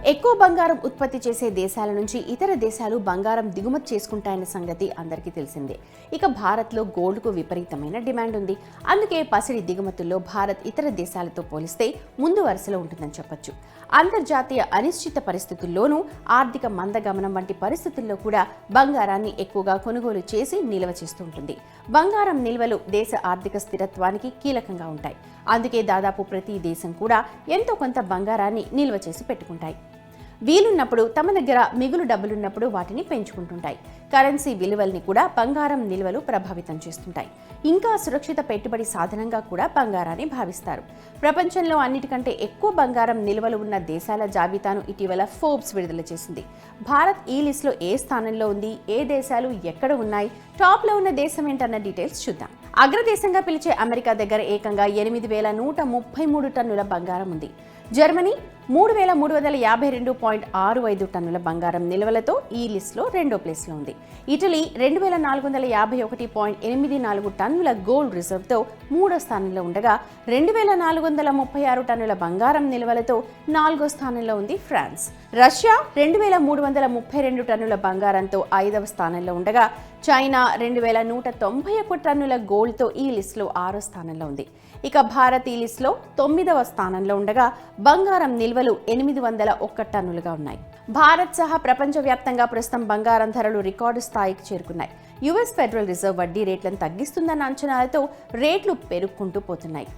ఎక్కువ బంగారం ఉత్పత్తి చేసే దేశాల నుంచి ఇతర దేశాలు బంగారం దిగుమతి చేసుకుంటాయన్న సంగతి అందరికీ తెలిసిందే. ఇక భారత్లో గోల్డ్కు విపరీతమైన డిమాండ్ ఉంది. అందుకే పసిడి దిగుమతుల్లో భారత్ ఇతర దేశాలతో పోలిస్తే ముందు వరుసలో ఉంటుందని చెప్పొచ్చు. అంతర్జాతీయ అనిశ్చిత పరిస్థితుల్లోనూ ఆర్థిక మందగమనం వంటి పరిస్థితుల్లో కూడా బంగారాన్ని ఎక్కువగా కొనుగోలు చేసి నిల్వ చేస్తూ ఉంటుంది. బంగారం నిల్వలు దేశ ఆర్థిక స్థిరత్వానికి కీలకంగా ఉంటాయి. అందుకే దాదాపు ప్రతి దేశం కూడా ఎంతో కొంత బంగారాన్ని నిల్వ చేసి పెట్టుకుంటాయి. వీలున్నప్పుడు తమ దగ్గర మిగులు డబ్బులున్నప్పుడు వాటిని పెంచుకుంటుంటాయి. కరెన్సీ విలువల్ని కూడా బంగారం నిల్వలు ప్రభావితం చేస్తుంటాయి. ఇంకా సురక్షిత పెట్టుబడి సాధనంగా కూడా బంగారాన్ని భావిస్తారు. ప్రపంచంలో అన్నిటికంటే ఎక్కువ బంగారం నిల్వలు ఉన్న దేశాల జాబితాను ఇటీవల ఫోర్బ్స్ విడుదల చేసింది. భారత్ ఈ లిస్టులో ఏ స్థానంలో ఉంది, ఏ దేశాలు ఎక్కడ ఉన్నాయి, టాప్లో ఉన్న దేశం ఏంటన్న డీటెయిల్స్ చూద్దాం. అగ్రదేశంగా పిలిచే అమెరికా దగ్గర ఏకంగా 8,133 టన్నుల బంగారం ఉంది. జర్మనీ 3,352.65 టన్నుల బంగారం నిల్వలతో ఈ లిస్టులో రెండో ప్లేస్లో ఉంది. ఇటలీ 2,451.84 టన్నుల గోల్డ్ రిజర్వ్తో మూడో స్థానంలో ఉండగా 2,436 టన్నుల బంగారం నిల్వలతో నాలుగో స్థానంలో ఉంది ఫ్రాన్స్. రష్యా 2,332 టన్నుల బంగారంతో ఐదవ స్థానంలో ఉండగా చైనా 2,191 టన్నుల గోల్డ్తో ఈ లిస్టులో ఆరో స్థానంలో ఉంది. ఇక భారత్ ఈ లిస్టులో 9వ స్థానంలో ఉండగా బంగారం నిల్వలు 801 టన్నులుగా ఉన్నాయి. భారత్ సహా ప్రపంచవ్యాప్తంగా ప్రస్తుతం బంగారం ధరలు రికార్డు స్థాయికి చేరుకున్నాయి. యుఎస్ ఫెడరల్ రిజర్వ్ వడ్డీ రేట్లను తగ్గిస్తుందన్న అంచనాలతో రేట్లు పెరుగుకుంటూ పోతున్నాయి.